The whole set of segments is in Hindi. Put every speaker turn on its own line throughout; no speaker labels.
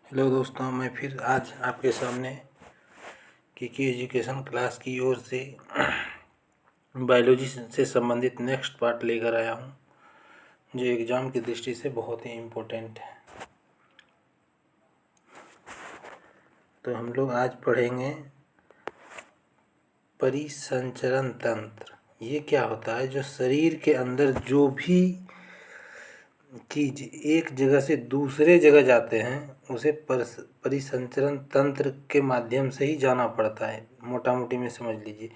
हेलो दोस्तों, मैं फिर आज आपके सामने के एजुकेशन क्लास की ओर से बायोलॉजी से संबंधित नेक्स्ट पार्ट लेकर आया हूँ, जो एग्ज़ाम की दृष्टि से बहुत ही इम्पोर्टेंट है। तो हम लोग आज पढ़ेंगे परिसंचरण तंत्र। ये क्या होता है? जो शरीर के अंदर जो भी चीज एक जगह से दूसरे जगह जाते हैं उसे परिसंचरण तंत्र के माध्यम से ही जाना पड़ता है। मोटा मोटी में समझ लीजिए।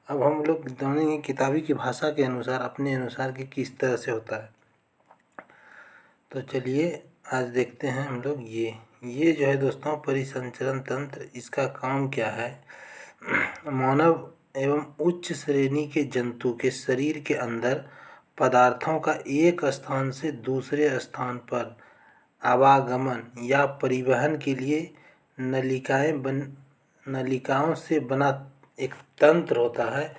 अब हम लोग जानेंगे किताबी की भाषा के अनुसार, अपने अनुसार कि किस तरह से होता है। तो चलिए आज देखते हैं हम लोग। ये जो है दोस्तों परिसंचरण तंत्र, इसका काम क्या है? मानव एवं उच्च श्रेणी के जंतु के शरीर के अंदर पदार्थों का एक स्थान से दूसरे स्थान पर आवागमन या परिवहन के लिए नलिकाओं से बना एक तंत्र होता है,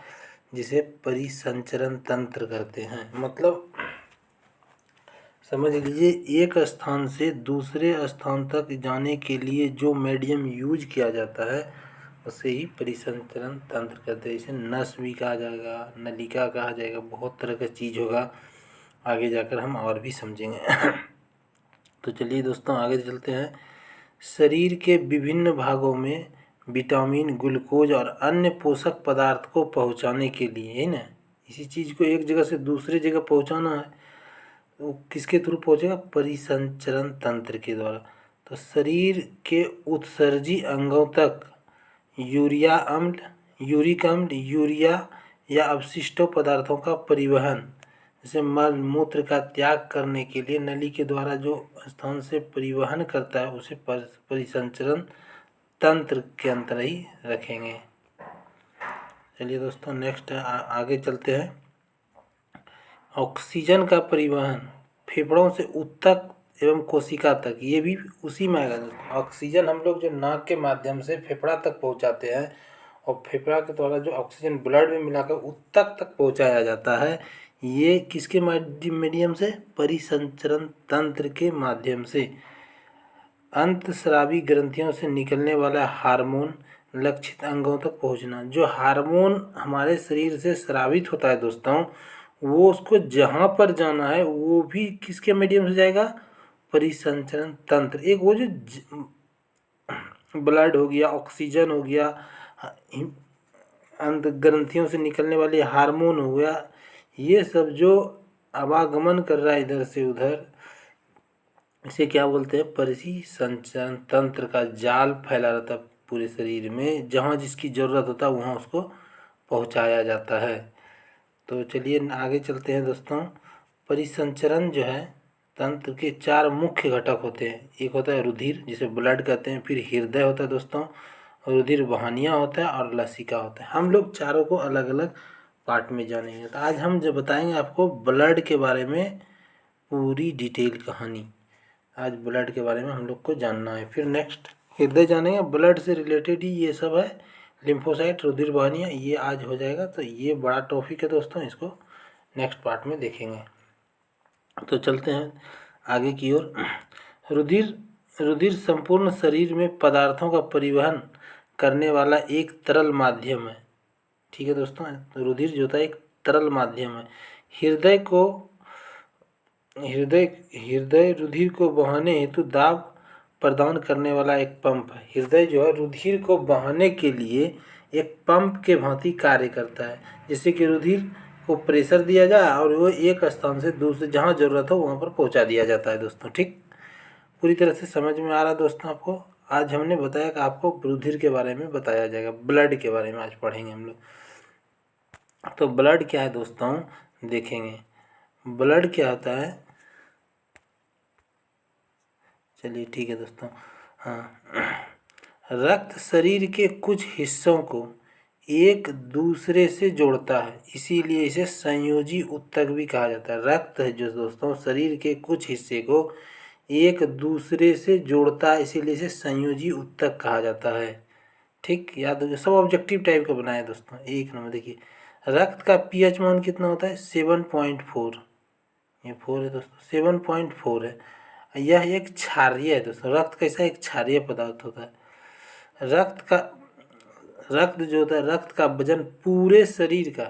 जिसे परिसंचरण तंत्र कहते हैं। मतलब समझ लीजिए, एक स्थान से दूसरे स्थान तक जाने के लिए जो मीडियम यूज किया जाता है उसे ही परिसंचरण तंत्र कहते हैं। इसे नस भी कहा जाएगा, नलिका कहा जाएगा, बहुत तरह का चीज़ होगा, आगे जाकर हम और भी समझेंगे। तो चलिए दोस्तों आगे चलते हैं। शरीर के विभिन्न भागों में विटामिन, ग्लूकोज और अन्य पोषक पदार्थ को पहुंचाने के लिए, है ना, इसी चीज़ को एक जगह से दूसरी जगह पहुंचाना है, वो किसके थ्रू पहुंचेगा? परिसंचरण तंत्र के द्वारा। तो शरीर के उत्सर्जी अंगों तक यूरिक अम्ल, यूरिया या अपशिष्टों पदार्थों का परिवहन, जैसे मल मूत्र का त्याग करने के लिए नली के द्वारा जो स्थान से परिवहन करता है उसे परिसंचरण तंत्र के अंतर ही रखेंगे। चलिए दोस्तों नेक्स्ट आगे चलते हैं। ऑक्सीजन का परिवहन फेफड़ों से ऊतक एवं कोशिका तक, ये भी उसी में आएगा दोस्तों। ऑक्सीजन हम लोग जो नाक के माध्यम से फेफड़ा तक पहुंचाते हैं और फेफड़ा के द्वारा जो ऑक्सीजन ब्लड में मिलाकर ऊतक तक पहुंचाया जाता है, ये किसके मीडियम से? परिसंचरण तंत्र के माध्यम से। अंतस्रावी ग्रंथियों से निकलने वाला हार्मोन लक्षित अंगों तक पहुंचना। जो हार्मोन हमारे शरीर से स्रावित होता है दोस्तों, वो उसको जहाँ पर जाना है वो भी किसके मीडियम से जाएगा? परिसंचरण तंत्र। एक वो जो ब्लड हो गया, ऑक्सीजन हो गया, अंत ग्रंथियों से निकलने वाले हार्मोन हो गया, ये सब जो आवागमन कर रहा है इधर से उधर, इसे क्या बोलते हैं? परिसंचरण तंत्र का जाल फैला रहता है पूरे शरीर में, जहाँ जिसकी ज़रूरत होता है वहाँ उसको पहुँचाया जाता है। तो चलिए आगे चलते हैं दोस्तों। परिसंचरण जो है तंत्र के 4 मुख्य घटक होते हैं। एक होता है रुधिर, जिसे ब्लड कहते हैं, फिर हृदय होता है दोस्तों, रुधिर वाहिनियाँ होता है और लसिका होता है। हम लोग चारों को अलग अलग पार्ट में जानेंगे। तो आज हम जो बताएंगे आपको ब्लड के बारे में पूरी डिटेल कहानी। आज ब्लड के बारे में हम लोग को जानना है। फिर नेक्स्ट हृदय जानेंगे, ब्लड से रिलेटेड ही ये सब है, लिम्फोसाइट, रुधिर वाहिनियाँ, ये आज हो जाएगा। तो ये बड़ा टॉपिक है दोस्तों, इसको नेक्स्ट पार्ट में देखेंगे। तो चलते हैं आगे की ओर। रुधिर संपूर्ण शरीर में पदार्थों का परिवहन करने वाला एक तरल माध्यम है। ठीक है दोस्तों, तो रुधिर जो होता है एक तरल माध्यम है। हृदय रुधिर को बहाने हेतु दाब प्रदान करने वाला एक पंप है। हृदय जो है रुधिर को बहाने के लिए एक पंप के भांति कार्य करता है, जिससे कि रुधिर को प्रेशर दिया जाए और वो एक स्थान से दूसरे जहाँ ज़रूरत हो वहाँ पर पहुँचा दिया जाता है दोस्तों। ठीक, पूरी तरह से समझ में आ रहा है दोस्तों आपको? आज हमने बताया कि आपको रुधिर के बारे में बताया जाएगा, ब्लड के बारे में आज पढ़ेंगे हम लोग। तो ब्लड क्या है दोस्तों, देखेंगे ब्लड क्या होता है। चलिए ठीक है दोस्तों। हाँ, रक्त शरीर के कुछ हिस्सों को एक दूसरे से जोड़ता है, इसीलिए इसे संयोजी ऊतक भी कहा जाता है। रक्त है जो दोस्तों शरीर के कुछ हिस्से को एक दूसरे से जोड़ता है, इसीलिए इसे संयोजी ऊतक कहा जाता है। ठीक, याद हो, सब ऑब्जेक्टिव टाइप का बनाया है दोस्तों। एक नंबर देखिए, रक्त का पीएच मान कितना होता है? 7.4। ये 4 है दोस्तों, 7.4 है। यह एक क्षारीय है दोस्तों। रक्त कैसा एक क्षारीय पदार्थ होता है। रक्त जो होता है, रक्त का वजन पूरे शरीर का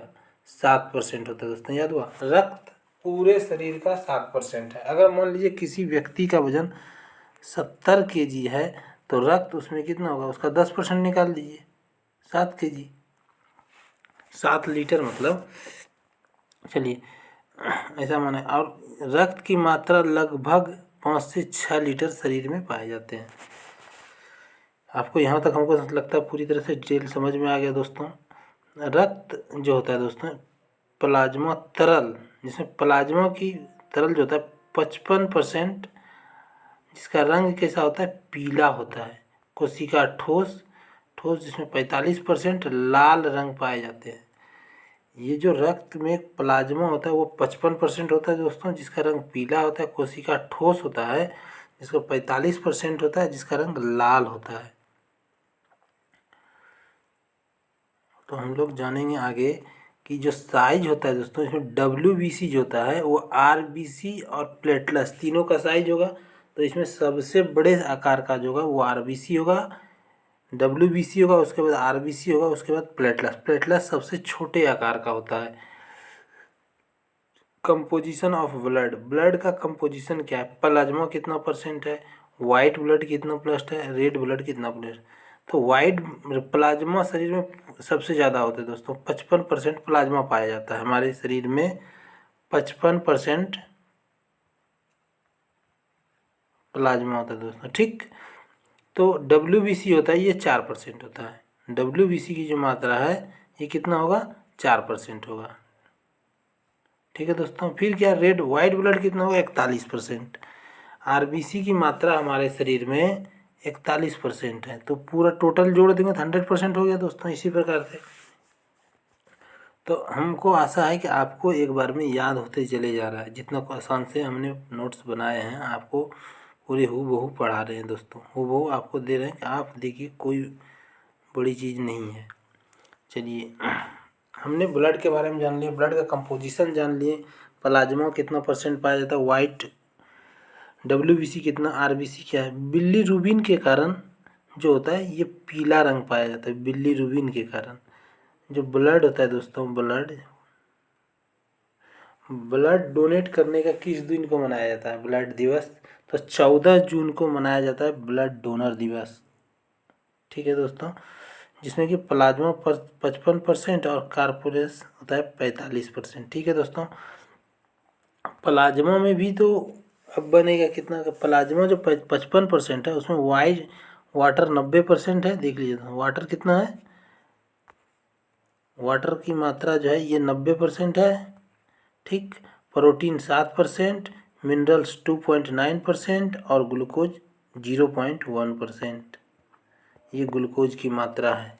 7% होता है दोस्तों, याद हुआ। रक्त पूरे शरीर का 7% है। अगर मान लीजिए किसी व्यक्ति का वजन 70 kg है तो रक्त उसमें कितना होगा, उसका 10% निकाल दीजिए, 7 kg, 7 लीटर मतलब। चलिए ऐसा माने, और रक्त की मात्रा लगभग 5 से 6 लीटर शरीर में पाए जाते हैं। आपको यहाँ तक हमको लगता है पूरी तरह से डिटेल समझ में आ गया दोस्तों। रक्त जो होता है दोस्तों प्लाज्मा तरल, जिसमें प्लाज्मा की तरल जो होता है 55%, जिसका रंग कैसा होता है, पीला होता है। कोशिका ठोस जिसमें 45% लाल रंग पाए जाते हैं। ये जो रक्त में प्लाज्मा होता है वो 55% होता है दोस्तों, जिसका रंग पीला होता है। कोशिका ठोस होता है जिसका 45% होता है, जिसका रंग लाल होता है। तो हम लोग जानेंगे आगे कि जो साइज होता है दोस्तों, इसमें WBC जो होता है वो RBC और प्लेटलेट्स तीनों का साइज होगा। तो इसमें सबसे बड़े आकार का जो होगा वो RBC होगा, WBC होगा, उसके बाद RBC होगा, उसके बाद प्लेटलेट्स सबसे छोटे आकार का होता है। कंपोजिशन ऑफ ब्लड का कंपोजिशन क्या है, प्लाज्मा कितना परसेंट है, वाइट ब्लड कितना परसेंट है, रेड ब्लड कितना परसेंट। तो वाइट प्लाज्मा शरीर में सबसे ज़्यादा होता है दोस्तों, 55% प्लाज्मा पाया जाता है हमारे शरीर में। 55% प्लाज्मा होता है दोस्तों, ठीक। तो WBC होता है, ये 4% होता है। WBC की जो मात्रा है ये कितना होगा, 4% होगा, ठीक है दोस्तों। फिर क्या, वाइट ब्लड कितना होगा, 41%। RBC की मात्रा हमारे शरीर में 41% है। तो पूरा टोटल जोड़ देंगे तो 100% हो गया दोस्तों। इसी प्रकार से तो हमको आशा है कि आपको एक बार में याद होते चले जा रहा है। जितना आसान से हमने नोट्स बनाए हैं आपको पूरे हूबहू पढ़ा रहे हैं दोस्तों, हूबहू आपको दे रहे हैं कि आप देखिए, कोई बड़ी चीज़ नहीं है। चलिए हमने ब्लड के बारे में जान लिया, ब्लड का कंपोजिशन जान लिए, प्लाज्मा कितना परसेंट पाया जाता है, वाइट WBC कितना, RBC क्या है। बिलीरुबिन के कारण जो होता है ये पीला रंग पाया जाता है। बिलीरुबिन के कारण जो ब्लड होता है दोस्तों, ब्लड डोनेट करने का किस दिन को मनाया जाता है, ब्लड दिवस। तो 14 जून को मनाया जाता है ब्लड डोनर दिवस, ठीक है दोस्तों। जिसमें कि प्लाज्मा 55% और कार्पोरेस होता है 45%, ठीक है दोस्तों। प्लाज्मा में भी तो अब बनेगा कितना का, प्लाज्मा जो 55% है उसमें वाटर 90% है। देख लीजिए तो वाटर कितना है, वाटर की मात्रा जो है ये 90% है, ठीक। प्रोटीन 7%, मिनरल्स 2.9% और ग्लूकोज 0.1%, ये ग्लूकोज की मात्रा है।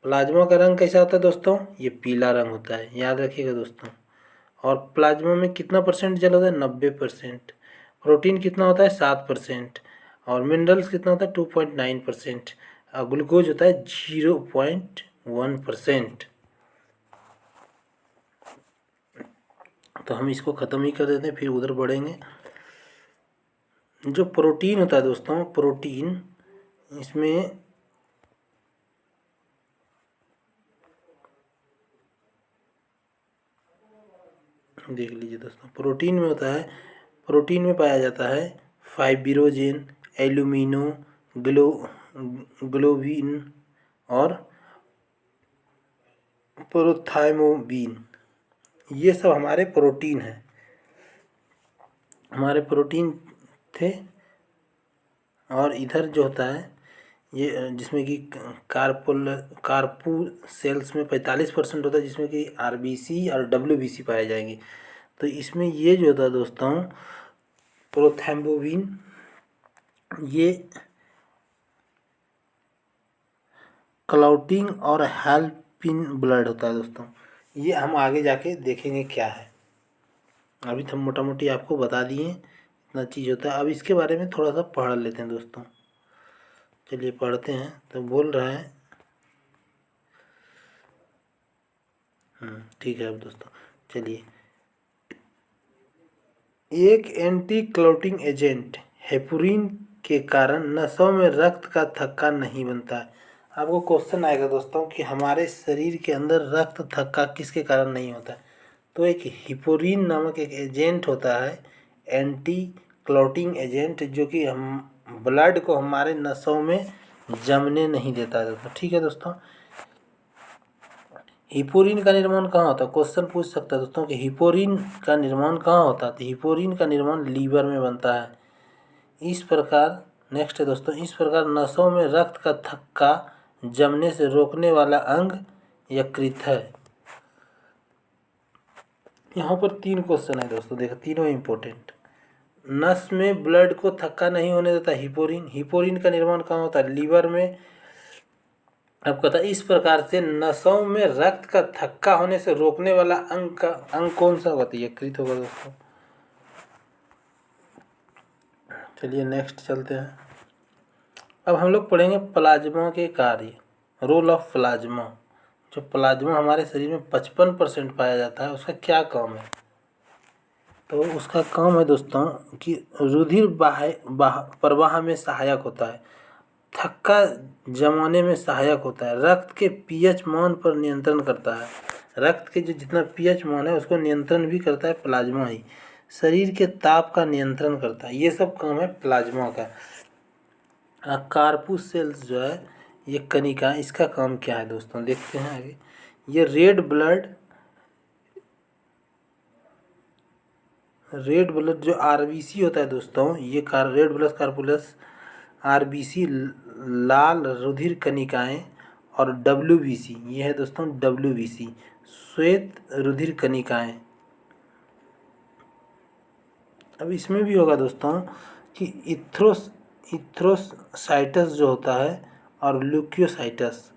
प्लाज्मा का रंग कैसा होता है दोस्तों, ये पीला रंग होता है, याद रखिएगा दोस्तों। और प्लाज्मा में कितना परसेंट जल होता है, 90%। प्रोटीन कितना होता है, 7%। और मिनरल्स कितना होता है, 2.9%। और ग्लूकोज होता है 0.1%। तो हम इसको ख़त्म ही कर देते हैं, फिर उधर बढ़ेंगे। जो प्रोटीन होता है दोस्तों, प्रोटीन इसमें देख लीजिए दोस्तों, प्रोटीन में होता है, प्रोटीन में पाया जाता है फाइब्रोजेन, एल्यूमिनो, ग्लोबिन और प्रोथाइमोबिन, ये सब हमारे प्रोटीन हैं, हमारे प्रोटीन थे। और इधर जो होता है ये, जिसमें कि कार्पू सेल्स में 45% होता है, जिसमें कि RBC और WBC पाए जाएंगे। तो इसमें ये जो होता है दोस्तों प्रोथैम्बोबिन, ये क्लॉटिंग और हेल्पिंग ब्लड होता है दोस्तों। ये हम आगे जाके देखेंगे क्या है। अभी तो हम मोटा मोटी आपको बता दिए इतना चीज़ होता है। अब इसके बारे में थोड़ा सा पढ़ लेते हैं दोस्तों। चलिए पढ़ते हैं। तो बोल रहा है, ठीक है अब दोस्तों चलिए। एक एंटी क्लॉटिंग एजेंट हेपरिन के कारण नसों में रक्त का थक्का नहीं बनता है। आपको क्वेश्चन आएगा दोस्तों कि हमारे शरीर के अंदर रक्त थक्का किसके कारण नहीं होता है। तो एक हिपोरिन नामक एक एजेंट होता है, एंटी क्लॉटिंग एजेंट, जो कि हम ब्लड को हमारे नसों में जमने नहीं देता है दोस्तों। ठीक है दोस्तों, हिपोरिन का निर्माण कहाँ होता है, क्वेश्चन पूछ सकता है दोस्तों कि हिपोरिन का निर्माण कहाँ होता है। तो हिपोरिन का निर्माण लीवर में बनता है। इस प्रकार नेक्स्ट है दोस्तों, इस प्रकार नसों में रक्त का थक्का जमने से रोकने वाला अंग यकृत है। यहाँ पर 3 क्वेश्चन है दोस्तों, देखो तीनों इम्पोर्टेंट। नस में ब्लड को थक्का नहीं होने देता हिपोरिन। हिपोरिन का निर्माण कहाँ होता है, लीवर में। अब कहता है इस प्रकार से नसों में रक्त का थक्का होने से रोकने वाला अंग कौन सा होगा, तो यकृत होगा दोस्तों। चलिए नेक्स्ट चलते हैं। अब हम लोग पढ़ेंगे प्लाज्मा के कार्य, रोल ऑफ प्लाज्मा। जो प्लाज्मा हमारे शरीर में 55% पाया जाता है, उसका क्या काम है। तो उसका काम है दोस्तों कि रुधिर प्रवाह में सहायक होता है, थक्का जमाने में सहायक होता है, रक्त के पीएच मान पर नियंत्रण करता है। रक्त के जो जितना पीएच मान है उसको नियंत्रण भी करता है प्लाज्मा ही। शरीर के ताप का नियंत्रण करता है। ये सब काम है प्लाज्मा का। कार्पस सेल्स जो है, ये कनिका, इसका काम क्या है दोस्तों, देखते हैं आगे। ये रेड ब्लड जो आरबीसी होता है दोस्तों, ये रेड ब्लड कार्पुलस, आरबीसी लाल रुधिर कनिकाएं, और डब्ल्यूबीसी ये है दोस्तों डब्ल्यूबीसी श्वेत रुधिर कनिकाएं। अब इसमें भी होगा दोस्तों कि इथ्रोसाइटस जो होता है और ल्यूकोसाइटस।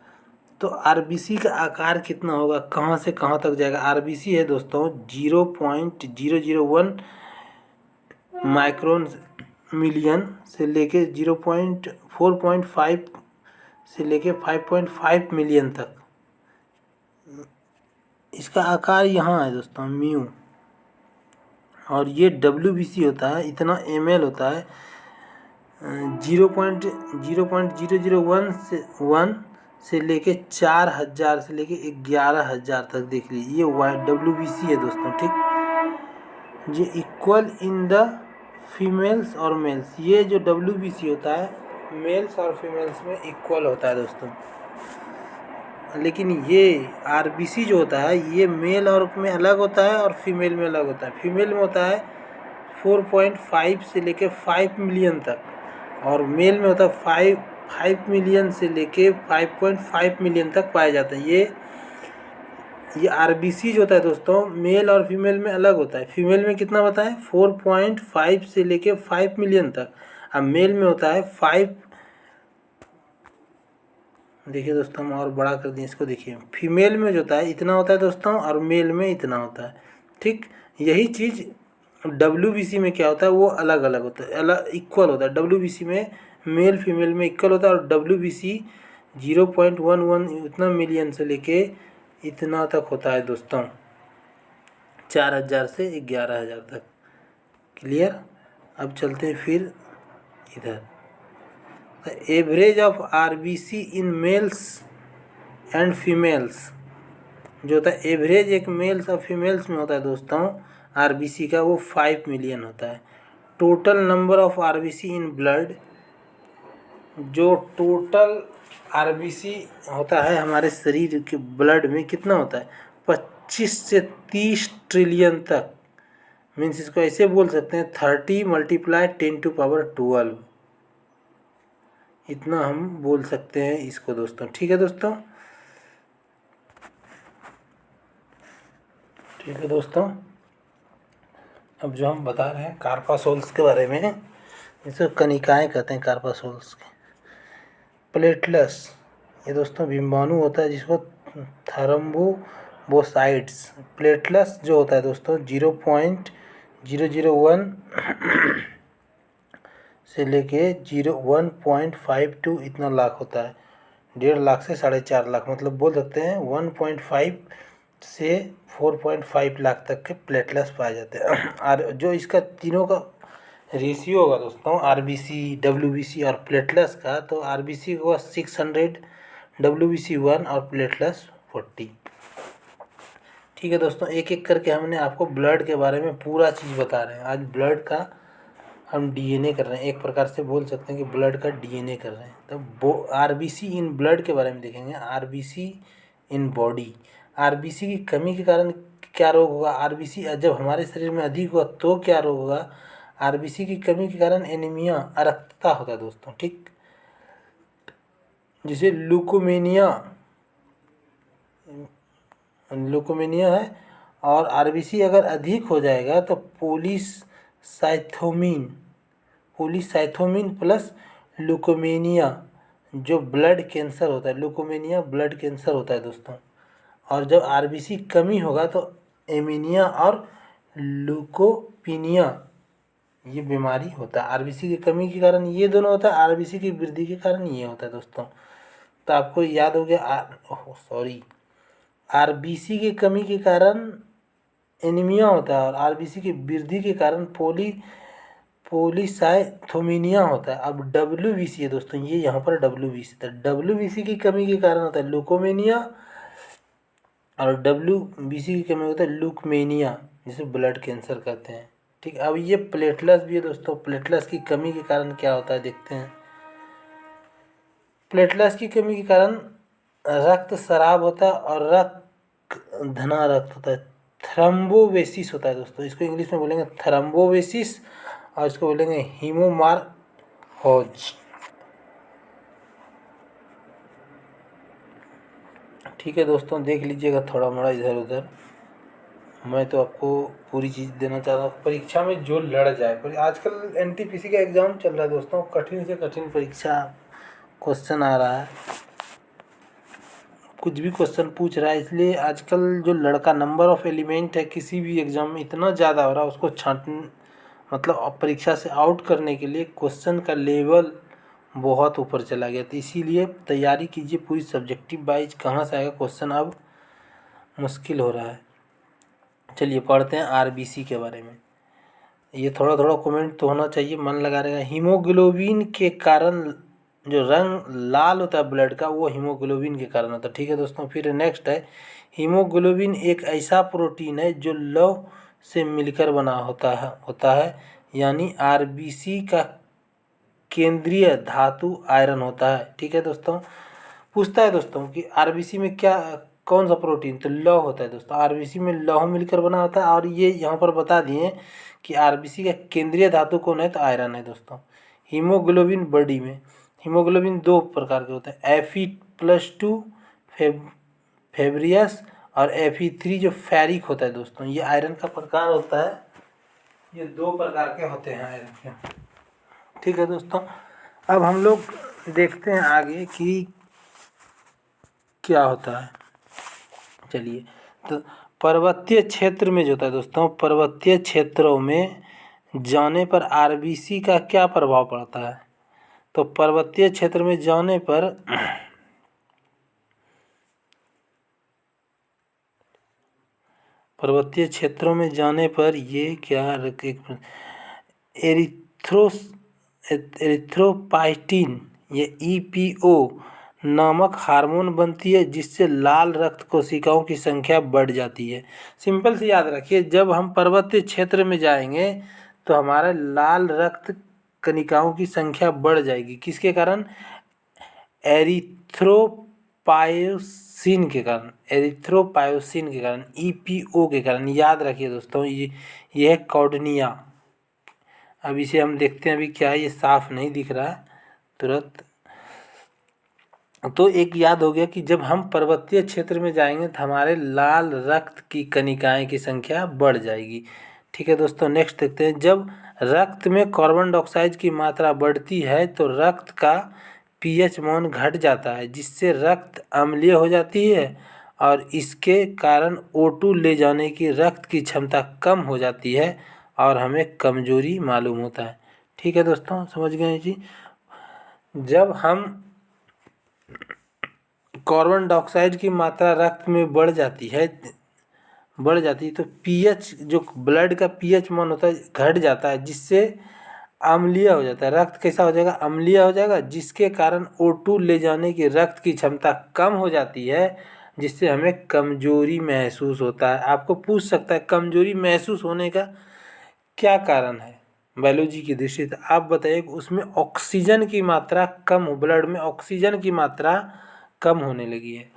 तो आरबीसी का आकार कितना होगा, कहाँ से कहाँ तक जाएगा। आरबीसी है दोस्तों 0.001 माइक्रोन मिलियन से लेके 4.5 से लेके 5.5 मिलियन तक। इसका आकार यहाँ है दोस्तों म्यू। और ये डब्ल्यूबीसी होता है, इतना ml होता है 0.001 से लेके 4000 से लेके 11000 तक। देख लीजिए ये डब्ल्यूबीसी है दोस्तों। ठीक, ये इक्वल इन द फीमेल्स और मेल्स। ये जो डब्ल्यूबीसी होता है मेल्स और फीमेल्स में इक्वल होता है दोस्तों। लेकिन ये आरबीसी जो होता है ये मेल और में अलग होता है और फीमेल में अलग होता है। फीमेल में होता है 4.5 से लेके 5 मिलियन तक, और मेल में होता है 5 मिलियन से लेके 5.5 मिलियन तक पाया जाता है। ये आरबीसी जो होता है दोस्तों मेल और फीमेल में अलग होता है। फीमेल में कितना बताएं 4.5 से लेके 5 मिलियन तक, अब मेल में होता है 5। देखिए दोस्तों हम और बड़ा कर दिए इसको। देखिए फीमेल में जो होता है इतना होता है दोस्तों और मेल में इतना होता है। ठीक, यही चीज़ डब्ल्यूबीसी में क्या होता है, वो अलग अलग होता है, अलग इक्वल होता है। डब्ल्यूबीसी में मेल फीमेल में इक्वल होता है, और डब्ल्यूबीसी 0.11 इतना मिलियन से लेके इतना तक होता है दोस्तों, 4000 से 11000 तक। क्लियर। अब चलते हैं फिर इधर। Average of RBC in males and females जो होता है, एवरेज एक मेल्स और फीमेल्स में होता है दोस्तों आरबीसी का, वो 5 मिलियन होता है। Total number of RBC in blood, जो टोटल आरबीसी होता है हमारे शरीर के ब्लड में कितना होता है, 25 से 30 ट्रिलियन तक। मीन्स इसको ऐसे बोल सकते हैं 30 × 10⁻12 इतना हम बोल सकते हैं इसको दोस्तों। ठीक है दोस्तों, ठीक है दोस्तों। अब जो हम बता रहे हैं कार्पासोल्स के बारे में, इसको कनिकाएं कहते हैं कार्पासोल्स के। प्लेटलेट्स, ये दोस्तों बिम्बाणु होता है जिसको थ्रोम्बोसाइट्स। प्लेटलेट्स जो होता है दोस्तों 0.001 से लेके 1.52 इतना लाख होता है। 1.5 लाख से 4.5 लाख, मतलब बोल सकते हैं 1.5 से 4.5 लाख तक के प्लेटलेट्स पाए जाते हैं। और जो इसका तीनों का रेशियो होगा दोस्तों, आरबीसी, डब्ल्यूबीसी और प्लेटलेट्स का, तो आरबीसी होगा 600, डब्ल्यूबीसी 1 और प्लेटलेट्स 40। ठीक है दोस्तों, एक एक करके हमने आपको ब्लड के बारे में पूरा चीज़ बता रहे हैं। आज ब्लड का हम डीएनए कर रहे हैं, एक प्रकार से बोल सकते हैं कि ब्लड का डीएनए कर रहे हैं। तो वो आरबीसी इन ब्लड के बारे में देखेंगे, आरबीसी इन बॉडी। आरबीसी की कमी के कारण क्या रोग होगा, आरबीसी जब हमारे शरीर में अधिक होगा तो क्या रोग होगा। आरबीसी की कमी के कारण एनीमिया, अरक्तता होता है दोस्तों, ठीक, जिसे ल्यूकोमेनिया है। और आरबीसी अगर अधिक हो जाएगा तो पोलीसाइथोमिन प्लस ल्यूकोमेनिया, जो ब्लड कैंसर होता है, ल्यूकोमेनिया ब्लड कैंसर होता है दोस्तों। और जब आरबीसी कमी होगा तो एमीनिया और ल्यूकोपीनिया, ये बीमारी होता है। आरबीसी की कमी के कारण ये दोनों होता है, आरबीसी की वृद्धि के कारण ये होता है दोस्तों। तो आपको याद हो गया, आरबीसी की कमी के कारण एनीमिया होता है और आरबीसी की वृद्धि के कारण पोलीसाइथोमिनिया होता है। अब डब्ल्यूबीसी है दोस्तों, ये यहाँ पर डब्ल्यूबीसी था, डब्ल्यूबीसी की कमी के कारण होता है ल्यूकोमेनिया, और डब्ल्यूबीसी की कमी होता है ल्यूकमेनिया, जिसे ब्लड कैंसर कहते हैं। ठीक, अब ये प्लेटलेट्स भी है दोस्तों, प्लेटलेट्स की कमी के कारण क्या होता है देखते हैं। प्लेटलेट्स की कमी के कारण रक्त स्राव होता है और धना रक्त होता है, थ्रम्बोवेसिस होता है दोस्तों। इसको इंग्लिश में बोलेंगे थ्रम्बोवेसिस और इसको बोलेंगे हीमोमार्होज। ठीक है दोस्तों, देख लीजिएगा थोड़ा मोड़ा इधर उधर, मैं तो आपको पूरी चीज़ देना चाह रहा हूँ। परीक्षा में जो लड़ जाए, पर आजकल एनटीपीसी का एग्ज़ाम चल रहा है दोस्तों, कठिन से कठिन परीक्षा क्वेश्चन आ रहा है, कुछ भी क्वेश्चन पूछ रहा है। इसलिए आजकल जो लड़का नंबर ऑफ एलिमेंट है किसी भी एग्ज़ाम में इतना ज़्यादा हो रहा है, उसको मतलब परीक्षा से आउट करने के लिए क्वेश्चन का लेवल बहुत ऊपर चला गया। तो इसीलिए तैयारी कीजिए पूरी सब्जेक्टिव वाइज, कहाँ से आएगा क्वेश्चन अब मुश्किल हो रहा है। चलिए पढ़ते हैं आरबीसी के बारे में। ये थोड़ा थोड़ा कमेंट तो होना चाहिए, मन लगा रहेगा। हीमोग्लोबिन के कारण जो रंग लाल होता है ब्लड का, वो हीमोग्लोबिन के कारण होता है। ठीक है दोस्तों, फिर नेक्स्ट है, हीमोग्लोबिन एक ऐसा प्रोटीन है जो लौह से मिलकर बना होता है, यानी आरबीसी का केंद्रीय धातु आयरन होता है। ठीक है दोस्तों, पूछता है दोस्तों कि आरबीसी में क्या, कौन सा प्रोटीन, तो लौह होता है दोस्तों। आरबीसी में लौह मिलकर बना होता है, और ये यहाँ पर बता दिए कि आरबीसी का केंद्रीय धातु कौन है, तो आयरन है दोस्तों। हीमोग्लोबिन बॉडी में, हीमोग्लोबिन दो प्रकार के होते हैं, Fe+2 फेब्रियस और Fe3 जो फेरिक होता है दोस्तों। ये आयरन का प्रकार होता है, ये दो प्रकार के होते हैं आयरन के। ठीक है दोस्तों, अब हम लोग देखते हैं आगे कि क्या होता है। चलिए, तो पर्वतीय क्षेत्र में जो होता है दोस्तों, पर्वतीय क्षेत्रों में जाने पर आरबीसी का क्या प्रभाव पड़ता है। तो पर्वतीय क्षेत्र में जाने पर पर्वतीय क्षेत्रों में जाने पर ये क्या, एरिथ्रोपाइटिन, ये EPO नामक हार्मोन बनती है, जिससे लाल रक्त कोशिकाओं की संख्या बढ़ जाती है। सिंपल से याद रखिए, जब हम पर्वतीय क्षेत्र में जाएंगे तो हमारा लाल रक्त कणिकाओं की संख्या बढ़ जाएगी। किसके कारण, एरिथ्रोपायोसिन के कारण, EPO के कारण। याद रखिए दोस्तों, ये है कॉर्डनिया। अब इसे हम देखते हैं अभी क्या है, ये साफ नहीं दिख रहा है तुरंत। तो एक याद हो गया कि जब हम पर्वतीय क्षेत्र में जाएंगे तो हमारे लाल रक्त की कणिकाएं की संख्या बढ़ जाएगी। ठीक है दोस्तों, नेक्स्ट देखते हैं, जब रक्त में कार्बन डाइऑक्साइड की मात्रा बढ़ती है तो रक्त का pH मान घट जाता है, जिससे रक्त अम्लीय हो जाती है और इसके कारण O2 ले जाने की रक्त की क्षमता कम हो जाती है और हमें कमजोरी मालूम होता है। ठीक है दोस्तों, समझ गए जी। जब हम कार्बन डाइऑक्साइड की मात्रा रक्त में बढ़ जाती है बढ़ जाती है तो पीएच, जो ब्लड का पीएच मान होता है, घट जाता है, जिससे अम्लीय हो जाता है। रक्त कैसा हो जाएगा? अम्लीय हो जाएगा, जिसके कारण O2 ले जाने की रक्त की क्षमता कम हो जाती है, जिससे हमें कमजोरी महसूस होता है। आपको पूछ सकता है कमजोरी महसूस होने का क्या कारण है बायोलॉजी की दृष्टि से? आप बताइए। उसमें ऑक्सीजन की मात्रा कम हो, ब्लड में ऑक्सीजन की मात्रा कम होने लगी है,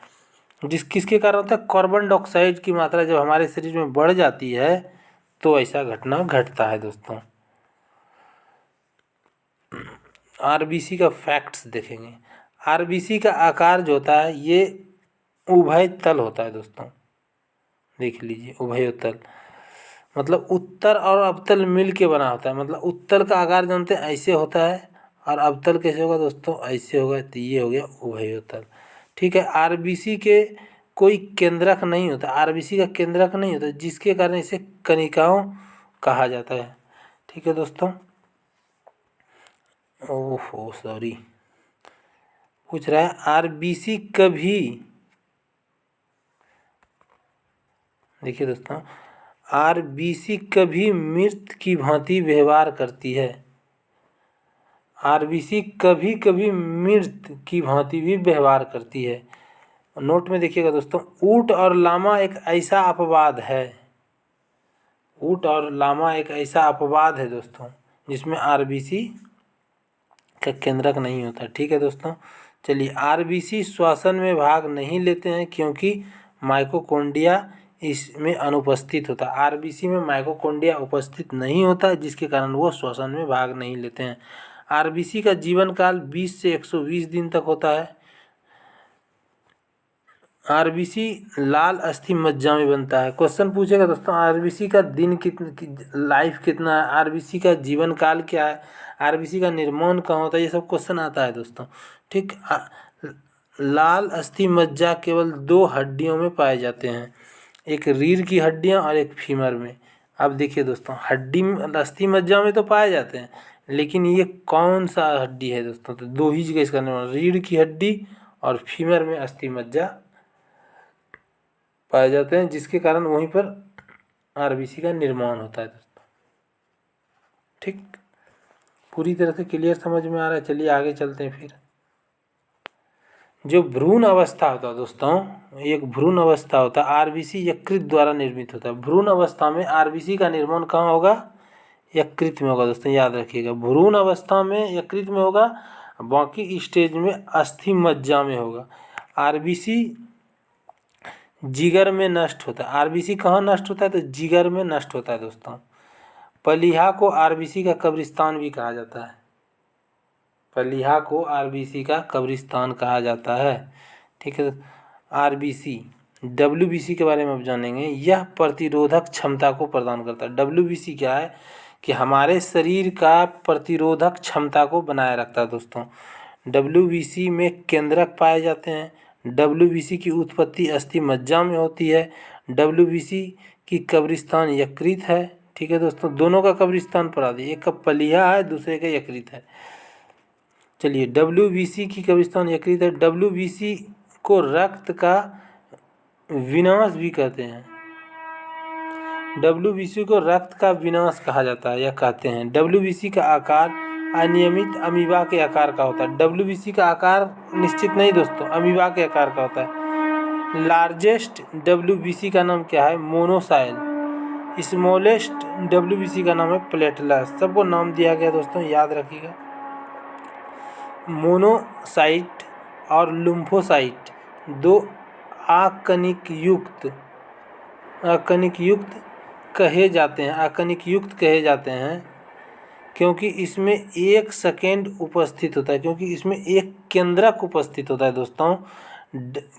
किसके कारण होता है? कार्बन डाइऑक्साइड की मात्रा जब हमारे शरीर में बढ़ जाती है तो ऐसा घटना घटता है दोस्तों। आरबीसी का फैक्ट्स देखेंगे। आरबीसी का आकार जो होता है ये उभय तल होता है दोस्तों, देख लीजिए, उभय तल मतलब उत्तर और अवतल मिल के बना होता है। मतलब उत्तल का आकार जानते हैं ऐसे होता है, और अवतल कैसे होगा दोस्तों? ऐसे होगा। तो ये हो गया उभयोतल। ठीक है। आरबीसी के कोई केंद्रक नहीं होता, आरबीसी का केंद्रक नहीं होता, जिसके कारण इसे कनिकाओं कहा जाता है। ठीक है दोस्तों। ओहो सॉरी, पूछ रहा है आरबीसी कभी, देखिए दोस्तों, आरबीसी कभी मृत की भांति व्यवहार करती है। आरबीसी कभी कभी मृत की भांति भी व्यवहार करती है। नोट में देखिएगा दोस्तों, ऊंट और लामा एक ऐसा अपवाद है, ऊंट और लामा एक ऐसा अपवाद है दोस्तों, जिसमें आरबीसी का केंद्रक नहीं होता। ठीक है दोस्तों। चलिए, आरबीसी श्वसन में भाग नहीं लेते हैं क्योंकि माइटोकॉन्ड्रिया इसमें अनुपस्थित होता है। आरबीसी में माइटोकॉन्ड्रिया उपस्थित नहीं होता, जिसके कारण वो श्वसन में भाग नहीं लेते हैं। आरबीसी का जीवन काल 20 से 120 दिन तक होता है। आरबीसी लाल अस्थि मज्जा में बनता है। क्वेश्चन पूछेगा दोस्तों, आरबीसी का दिन लाइफ कितना है, आरबीसी का जीवन काल क्या है, आरबीसी का निर्माण कहाँ होता है, ये सब क्वेश्चन आता है दोस्तों। ठीक। लाल अस्थि मज्जा केवल 2 हड्डियों में पाए जाते हैं, एक रीढ़ की हड्डियाँ और एक फीमर में। अब देखिए दोस्तों, हड्डी अस्थि मज्जा में तो पाए जाते हैं, लेकिन ये कौन सा हड्डी है दोस्तों? तो 2 ही जगह इसका निर्माण, रीढ़ की हड्डी और फीमर में अस्थि मज्जा पाए जाते हैं, जिसके कारण वहीं पर आरबीसी का निर्माण होता है दोस्तों। ठीक, पूरी तरह से क्लियर समझ में आ रहा है? चलिए आगे चलते हैं। फिर जो भ्रूण अवस्था होता है दोस्तों, एक भ्रूण अवस्था होता है, आरबीसी यकृत द्वारा निर्मित होता है। भ्रूण अवस्था में आरबीसी का निर्माण कहाँ होगा? यकृत में होगा दोस्तों, याद रखिएगा। भ्रूण अवस्था में यकृत में होगा, बाकी स्टेज में अस्थि मज्जा में होगा। आरबीसी जिगर में नष्ट होता है। आरबीसी कहाँ नष्ट होता है? तो जिगर में नष्ट होता है दोस्तों। पलीहा को आरबीसी का कब्रिस्तान भी कहा जाता है, पलीहा को आरबीसी का कब्रिस्तान कहा जाता है। ठीक है। आरबीसी, डब्ल्यूबीसी के बारे में अब जानेंगे। यह प्रतिरोधक क्षमता को प्रदान करता है। डब्ल्यूबीसी क्या है? कि हमारे शरीर का प्रतिरोधक क्षमता को बनाए रखता है दोस्तों। डब्ल्यूबीसी में केंद्रक पाए जाते हैं। डब्ल्यूबीसी की उत्पत्ति अस्थि मज्जा में होती है। डब्ल्यूबीसी की कब्रिस्तान यकृत है। ठीक है दोस्तों, दोनों का कब्रिस्तान पड़ा दिए, एक का पलीहा है, दूसरे का यकृत है। चलिए, डब्ल्यूबीसी की कब्रिस्तान यकृत है। डब्ल्यूबीसी को रक्त का विनाश भी कहते हैं। डब्ल्यूबीसी को रक्त का विनाश कहा जाता है या कहते हैं। डब्ल्यूबीसी का आकार अनियमित अमीबा के आकार का होता है। डब्ल्यूबीसी का आकार निश्चित नहीं दोस्तों, अमीबा के आकार का होता है। लार्जेस्ट डब्ल्यूबीसी का नाम क्या है? मोनोसाइल। स्मॉलेस्ट डब्ल्यूबीसी का नाम है प्लेटलस। सबको नाम दिया गया दोस्तों, याद रखिएगा। मोनोसाइट और लिम्फोसाइट 2 आकनिक युक्त कहे जाते हैं। आकनिक युक्त कहे जाते हैं क्योंकि इसमें एक सेकेंड उपस्थित होता है, क्योंकि इसमें एक केंद्रक उपस्थित होता है दोस्तों।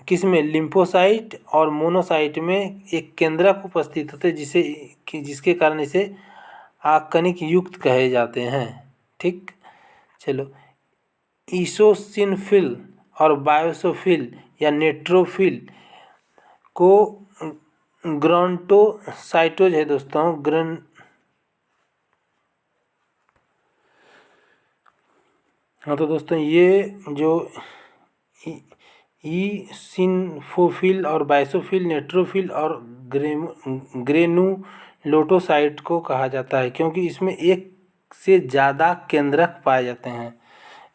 किसमें? लिम्फोसाइट और मोनोसाइट में एक केंद्रक उपस्थित होते हैं, जिसके कारण इसे आकनिक युक्त कहे जाते हैं। ठीक। चलो, ईसोसिनफिल और बायोसोफिल या नेट्रोफिल को ग्रांटोसाइटोज है दोस्तों। हाँ तो दोस्तों, ये जो ईसिनोफिल और बासोफिल, नेट्रोफिल और ग्रेनुलोसाइट को कहा जाता है, क्योंकि इसमें एक से ज़्यादा केंद्रक पाए जाते हैं।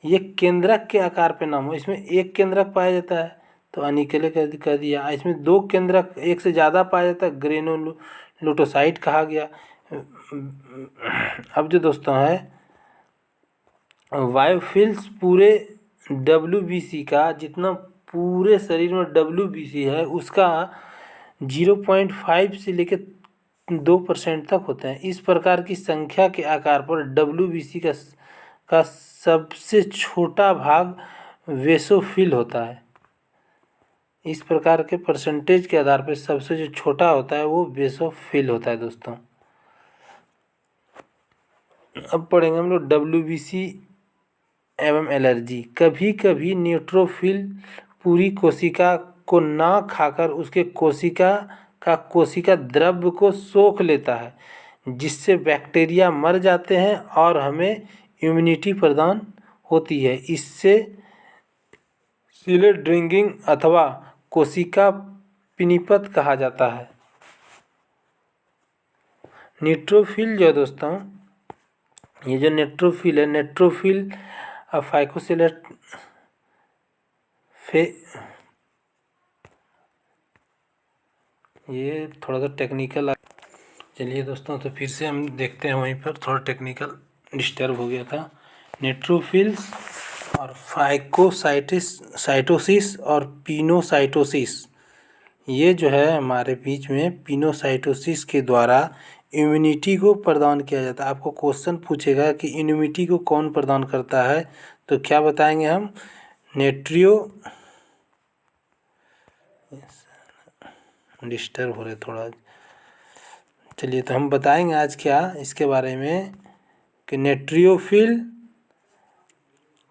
ये केंद्रक के आकार पे नाम हो, इसमें एक केंद्रक पाया जाता है तो अनिकेले कर दिया। इसमें दो केंद्रक एक से ज़्यादा पाया जाता है, ग्रेनुलोसाइट कहा गया। अब जो दोस्तों है बायोफिल्स पूरे WBC का, जितना पूरे शरीर में WBC है उसका 0.5 से लेकर 2% तक होते हैं। इस प्रकार की संख्या के आकार पर WBC का सबसे छोटा भाग बेसोफिल होता है। इस प्रकार के परसेंटेज के आधार पर सबसे जो छोटा होता है वो बेसोफिल होता है दोस्तों। अब पढ़ेंगे हम लोग WBC एवं एलर्जी। कभी कभी न्यूट्रोफिल पूरी कोशिका को ना खाकर उसके कोशिका द्रव्य को सोख लेता है, जिससे बैक्टीरिया मर जाते हैं और हमें इम्यूनिटी प्रदान होती है। इससे सीलेट ड्रिंकिंग अथवा कोशिका पिनिपत कहा जाता है। न्यूट्रोफिल जो दोस्तों, ये जो नेट्रोफिल है, नेट्रोफिल फाइकोसिलेट ये थोड़ा सा टेक्निकल। चलिए दोस्तों, तो फिर से हम देखते हैं, वहीं पर थोड़ा टेक्निकल डिस्टर्ब हो गया था। नेट्रोफिल्स और फाइकोसाइटोसिस और पिनोसाइटोसिस, ये जो है हमारे बीच में पिनोसाइटोसिस के द्वारा इम्यूनिटी को प्रदान किया जाता है। आपको क्वेश्चन पूछेगा कि इम्यूनिटी को कौन प्रदान करता है, तो क्या बताएंगे हम? डिस्टर्ब हो रहे थोड़ा। चलिए, तो हम बताएंगे आज क्या इसके बारे में कि नेट्रियोफिल,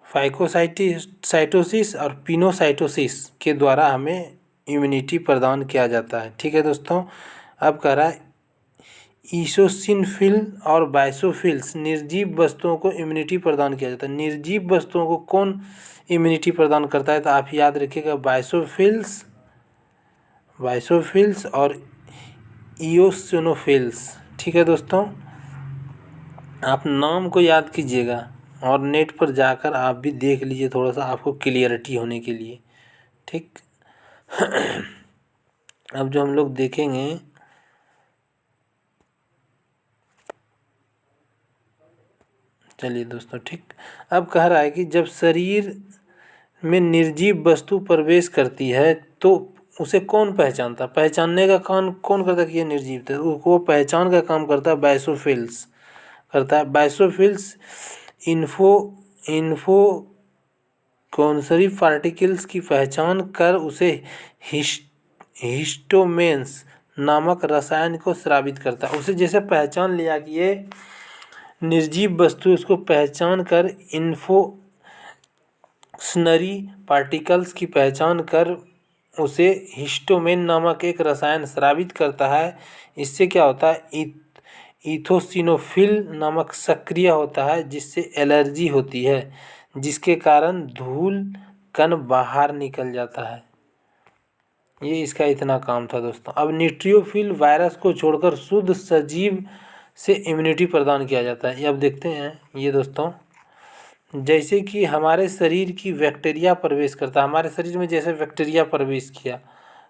फाइकोसाइटोसिस और पिनोसाइटोसिस के द्वारा हमें इम्यूनिटी प्रदान किया जाता है। ठीक है दोस्तों। अब कह रहा है ईसोसिनोफिल और बासोफिल्स निर्जीव वस्तुओं को इम्यूनिटी प्रदान किया जाता है। निर्जीव वस्तुओं को कौन इम्यूनिटी प्रदान करता है? तो आप याद रखिएगा, बासोफिल्स और इओसिनोफिल्स। ठीक है दोस्तों, आप नाम को याद कीजिएगा और नेट पर जाकर आप भी देख लीजिए, थोड़ा सा आपको क्लियरिटी होने के लिए। ठीक। अब जो हम लोग देखेंगे, चलिए दोस्तों, ठीक। अब कह रहा है कि जब शरीर में निर्जीव वस्तु प्रवेश करती है तो उसे कौन पहचानता? पहचानने का काम कौन करता है कि ये निर्जीव है? वो पहचान का काम करता है बासोफिल्स करता है। बासोफिल्स इन्फो कॉन्सरी पार्टिकल्स की पहचान कर उसे हिस्टोमेन्स नामक रसायन को स्रावित करता है। उसे जैसे पहचान लिया कि ये निर्जीव वस्तु, उसको पहचान कर इन्फोक्सनरी पार्टिकल्स की पहचान कर उसे हिस्टोमेन नामक एक रसायन स्रावित करता है। इससे क्या होता है? इथोसिनोफिल नामक सक्रिय होता है, जिससे एलर्जी होती है, जिसके कारण धूल कण बाहर निकल जाता है। ये इसका इतना काम था दोस्तों। अब न्यूट्रियोफिल वायरस को छोड़कर शुद्ध सजीव से इम्यूनिटी प्रदान किया जाता है। ये अब देखते हैं ये दोस्तों, जैसे कि हमारे शरीर की बैक्टीरिया प्रवेश करता है, हमारे शरीर में जैसे बैक्टीरिया प्रवेश किया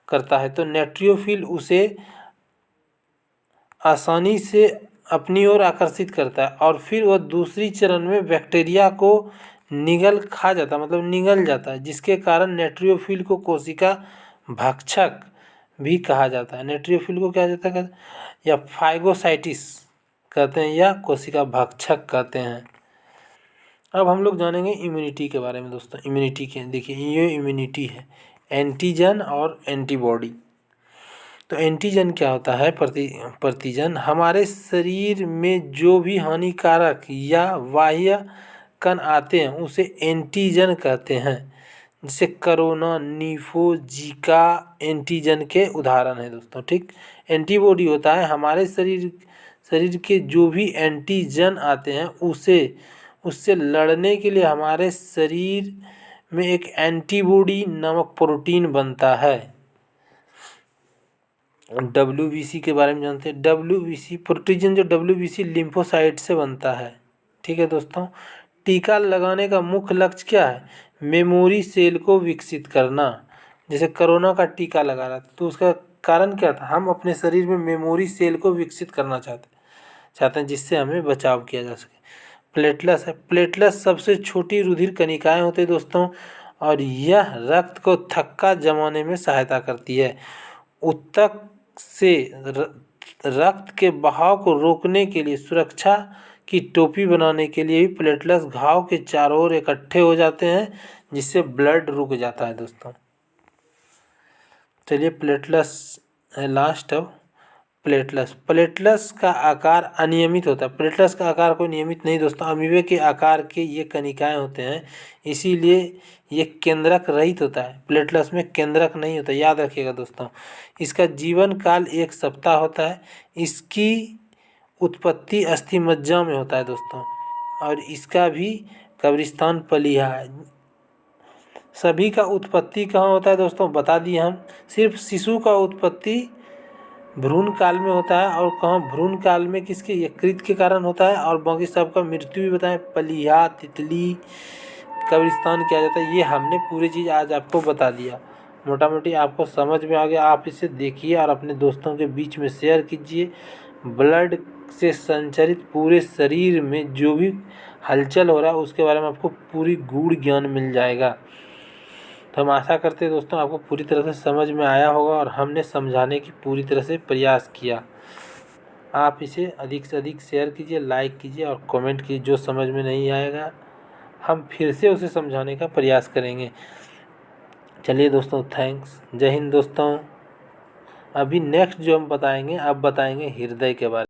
करता है, तो न्यूट्रियोफिल उसे आसानी से अपनी ओर आकर्षित करता है और फिर वह दूसरी चरण में बैक्टीरिया को निगल खा जाता है, मतलब निगल जाता है, जिसके कारण न्यूट्रियोफिल को कोशिका भक्षक भी कहा जाता है। न्यूट्रियोफिल को क्या जाता है, या फाइगोसाइटिस कहते हैं या कोशिका भक्षक कहते हैं। अब हम लोग जानेंगे इम्यूनिटी के बारे में दोस्तों। इम्यूनिटी के देखिए, ये इम्यूनिटी है एंटीजन और एंटीबॉडी। तो एंटीजन क्या होता है? प्रतिजन। हमारे शरीर में जो भी हानिकारक या बाह्य कण आते हैं उसे एंटीजन कहते हैं। जैसे कोरोना, निपो, जीका एंटीजन के उदाहरण है दोस्तों। ठीक। एंटीबॉडी होता है हमारे शरीर के जो भी एंटीजन आते हैं उससे लड़ने के लिए हमारे शरीर में एक एंटीबॉडी नामक प्रोटीन बनता है। WBC के बारे में जानते हैं। WBC प्रोटीन जो WBC लिम्फोसाइट से बनता है। ठीक है दोस्तों, टीका लगाने का मुख्य लक्ष्य क्या है? मेमोरी सेल को विकसित करना। जैसे कोरोना का टीका लगा रहा था तो उसका कारण क्या था? हम अपने शरीर में मेमोरी सेल को विकसित करना चाहते हैं जिससे हमें बचाव किया जा सके। प्लेटलेट्स है। प्लेटलेट्स सबसे छोटी रुधिर कणिकाएं होते हैं दोस्तों, और यह रक्त को थक्का जमाने में सहायता करती है। ऊतक से रक्त के बहाव को रोकने के लिए सुरक्षा की टोपी बनाने के लिए भी प्लेटलेट्स घाव के चारों ओर इकट्ठे हो जाते हैं जिससे ब्लड रुक जाता है दोस्तों। चलिए प्लेटलेट्स है लास्ट। अब प्लेटलेट्स का आकार अनियमित होता है। प्लेटलेट्स का आकार कोई नियमित नहीं दोस्तों, अमीबे के आकार के ये कणिकाएं होते हैं, इसीलिए ये केंद्रक रहित होता है। प्लेटलेट्स में केंद्रक नहीं होता, याद रखिएगा दोस्तों। इसका जीवन काल 1 सप्ताह होता है। इसकी उत्पत्ति अस्थिमज्जा में होता है दोस्तों, और इसका भी कब्रिस्तान पलिया है। सभी का उत्पत्ति कहाँ होता है दोस्तों? बता दिए हम। सिर्फ शिशु का उत्पत्ति भ्रूण काल में होता है, और कहाँ भ्रूण काल में किसके? यकृत के कारण होता है, और बाकी सबका मृत्यु भी बताएं, पलिया, तितली, कब्रिस्तान किया जाता है। ये हमने पूरी चीज़ आज आपको बता दिया। मोटा मोटी आपको समझ में आ गया। आप इसे देखिए और अपने दोस्तों के बीच में शेयर कीजिए। ब्लड से संचरित पूरे शरीर में जो भी हलचल हो रहा है उसके बारे में आपको पूरी गूढ़ ज्ञान मिल जाएगा। तो हम आशा करते हैं दोस्तों आपको पूरी तरह से समझ में आया होगा, और हमने समझाने की पूरी तरह से प्रयास किया। आप इसे अधिक से अधिक शेयर कीजिए, लाइक कीजिए और कमेंट कीजिए। जो समझ में नहीं आएगा हम फिर से उसे समझाने का प्रयास करेंगे। चलिए दोस्तों, थैंक्स। जय हिंद दोस्तों। अभी नेक्स्ट जो हम बताएंगे, अब बताएंगे हृदय के बारे में।